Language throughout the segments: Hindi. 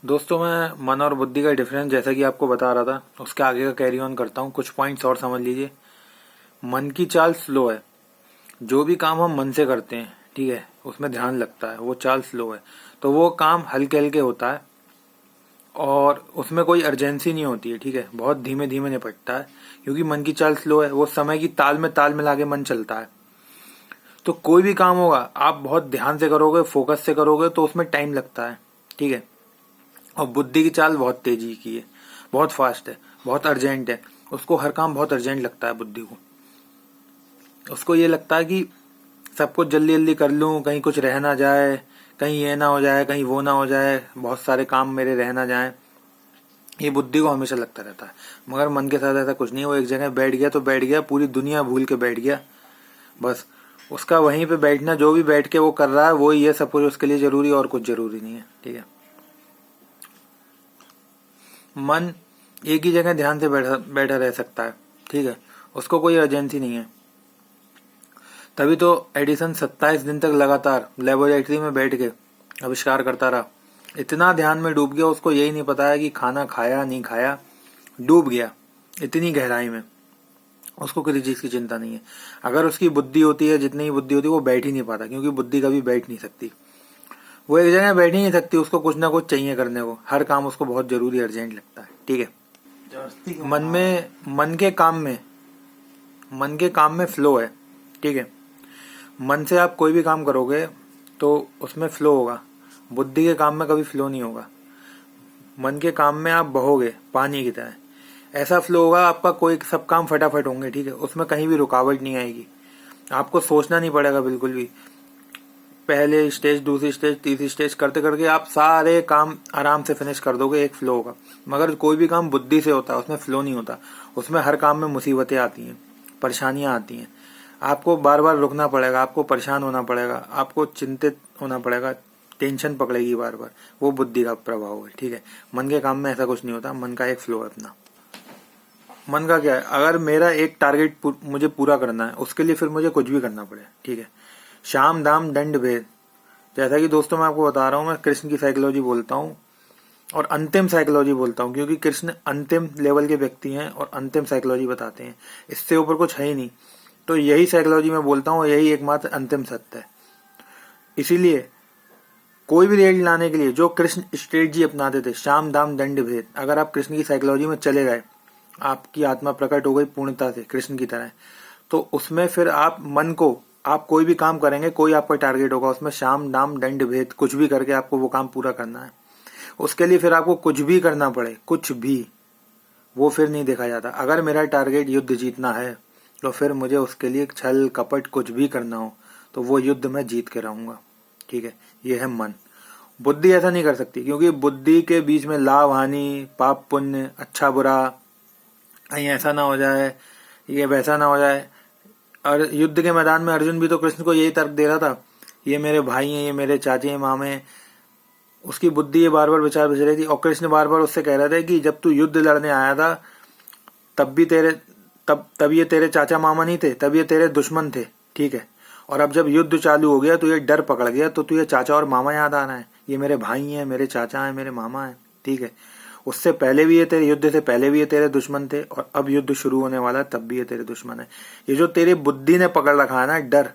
दोस्तों मैं मन और बुद्धि का डिफरेंस जैसा कि आपको बता रहा था उसके आगे का कैरी ऑन करता हूँ। कुछ पॉइंट्स और समझ लीजिए। मन की चाल स्लो है। जो भी काम हम मन से करते हैं, ठीक है, उसमें ध्यान लगता है, वो चाल स्लो है। तो वो काम हल्के हल्के होता है और उसमें कोई अर्जेंसी नहीं होती है, ठीक है, बहुत धीमे धीमे निपटता है। क्योंकि मन की चाल स्लो है, वो समय की ताल में ताल मिला के मन चलता है। तो कोई भी काम होगा आप बहुत ध्यान से करोगे, फोकस से करोगे, तो उसमें टाइम लगता है, ठीक है। और बुद्धि की चाल बहुत तेजी की है, बहुत फास्ट है, बहुत अर्जेंट है। उसको हर काम बहुत अर्जेंट लगता है बुद्धि को। उसको ये लगता है कि सब कुछ जल्दी जल्दी कर लूं, कहीं कुछ रह ना जाए, कहीं ये ना हो जाए, कहीं वो ना हो जाए, बहुत सारे काम मेरे रह ना जाए। ये बुद्धि को हमेशा लगता रहता है। मगर मन के साथ ऐसा कुछ नहीं है। वो एक जगह बैठ गया तो बैठ गया, पूरी दुनिया भूल के बैठ गया। बस उसका वहीं पे बैठना, जो भी बैठ के वो कर रहा है वो ये सब कुछ उसके लिए जरूरी, और कुछ जरूरी नहीं है, ठीक है। मन एक ही जगह ध्यान से बैठा बैठा रह सकता है, ठीक है, उसको कोई अर्जेंसी नहीं है। तभी तो एडिसन 27 दिन तक लगातार लेबोरेटरी में बैठ के आविष्कार करता रहा। इतना ध्यान में डूब गया, उसको यही नहीं पता है कि खाना खाया नहीं खाया, डूब गया इतनी गहराई में। उसको किसी चीज की चिंता नहीं है। अगर उसकी बुद्धि होती है, जितनी ही बुद्धि होती है, वो बैठ ही नहीं पाता, क्योंकि बुद्धि कभी बैठ नहीं सकती। वो एक जगह बैठ ही नहीं सकती, उसको कुछ ना कुछ चाहिए करने को। हर काम उसको बहुत जरूरी अर्जेंट लगता है, ठीक है। मन के काम में फ्लो है, ठीक है। मन से आप कोई भी काम करोगे तो उसमें फ्लो होगा। बुद्धि के काम में कभी फ्लो नहीं होगा। मन के काम में आप बहोगे पानी की तरह, ऐसा फ्लो होगा आपका, कोई सब काम फटाफट होंगे, ठीक है। उसमें कहीं भी रुकावट नहीं आएगी। आपको सोचना नहीं पड़ेगा बिल्कुल भी। पहले स्टेज, दूसरी स्टेज, तीसरी स्टेज करते करके आप सारे काम आराम से फिनिश कर दोगे, एक फ्लो होगा। मगर कोई भी काम बुद्धि से होता है, उसमें फ्लो नहीं होता। उसमें हर काम में मुसीबतें आती हैं, परेशानियां आती हैं। आपको बार बार रुकना पड़ेगा, आपको परेशान होना पड़ेगा, आपको चिंतित होना पड़ेगा, टेंशन पकड़ेगी बार बार। वो बुद्धि का प्रभाव है, ठीक है। मन के काम में ऐसा कुछ नहीं होता। मन का एक फ्लो है अपना। मन का क्या है, अगर मेरा एक टारगेट मुझे पूरा करना है, उसके लिए फिर मुझे कुछ भी करना पड़े, ठीक है। शाम दाम दंड भेद, जैसा कि दोस्तों मैं आपको बता रहा हूँ, मैं कृष्ण की साइकोलॉजी बोलता हूँ और अंतिम साइकोलॉजी बोलता हूँ, क्योंकि कृष्ण अंतिम लेवल के व्यक्ति हैं और अंतिम साइकोलॉजी बताते हैं। इससे ऊपर कुछ है ही नहीं। तो यही साइकोलॉजी मैं बोलता हूँ, यही एकमात्र अंतिम सत्य है। इसीलिए कोई भी रिजल्ट लाने के लिए जो कृष्ण स्ट्रेटजी अपनाते थे, शाम दाम दंड भेद, अगर आप कृष्ण की साइकोलॉजी में चले गए, आपकी आत्मा प्रकट हो गई पूर्णता से कृष्ण की तरह, तो उसमें फिर आप मन को, आप कोई भी काम करेंगे, कोई आपका टारगेट होगा, उसमें शाम दाम दंड भेद कुछ भी करके आपको वो काम पूरा करना है। उसके लिए फिर आपको कुछ भी करना पड़े, कुछ भी, वो फिर नहीं देखा जाता। अगर मेरा टारगेट युद्ध जीतना है तो फिर मुझे उसके लिए छल कपट कुछ भी करना हो तो वो युद्ध मैं जीत के रहूंगा, ठीक है। ये है मन। बुद्धि ऐसा नहीं कर सकती, क्योंकि बुद्धि के बीच में लाभ हानि, पाप पुण्य, अच्छा बुरा, कहीं ऐसा ना हो जाए, ये वैसा ना हो जाए। और युद्ध के मैदान में अर्जुन भी तो कृष्ण को यही तर्क दे रहा था, ये मेरे भाई हैं, ये मेरे चाचे हैं, मामे हैं। उसकी बुद्धि ये बार बार विचार बच रही थी, और कृष्ण बार बार उससे कह रहे थे कि जब तू युद्ध लड़ने आया था तब ये तेरे चाचा मामा नहीं थे, तब ये तेरे दुश्मन थे, ठीक है। और अब जब युद्ध चालू हो गया तो ये डर पकड़ गया, तो तुझे चाचा और मामा याद आना है। ये मेरे भाई हैं, मेरे चाचा हैं, मेरे मामा हैं, ठीक है। उससे पहले भी ये तेरे, युद्ध से पहले भी ये तेरे दुश्मन थे, और अब युद्ध शुरू होने वाला है तब भी ये तेरे दुश्मन है। ये जो तेरी बुद्धि ने पकड़ रखा है ना डर,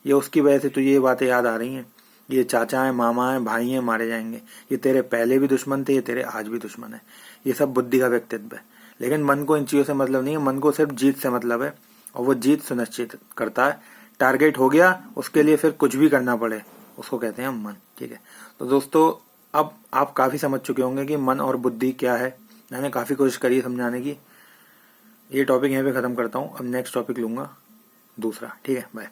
ये उसकी वजह से तुझे ये बातें याद आ रही हैं। ये चाचा है, मामा है, भाई हैं, मारे जाएंगे। ये तेरे पहले भी दुश्मन थे, ये तेरे आज भी दुश्मन है। ये सब बुद्धि का व्यक्तित्व है। लेकिन मन को इन चीजों से मतलब नहीं है। मन को सिर्फ जीत से मतलब है, और वो जीत सुनिश्चित करता है। टारगेट हो गया, उसके लिए फिर कुछ भी करना पड़े, उसको कहते हैं मन, ठीक है। तो दोस्तों अब आप काफी समझ चुके होंगे कि मन और बुद्धि क्या है। मैंने काफी कोशिश करी है समझाने की। ये टॉपिक यहीं पे खत्म करता हूँ। अब नेक्स्ट टॉपिक लूंगा दूसरा, ठीक है। बाय।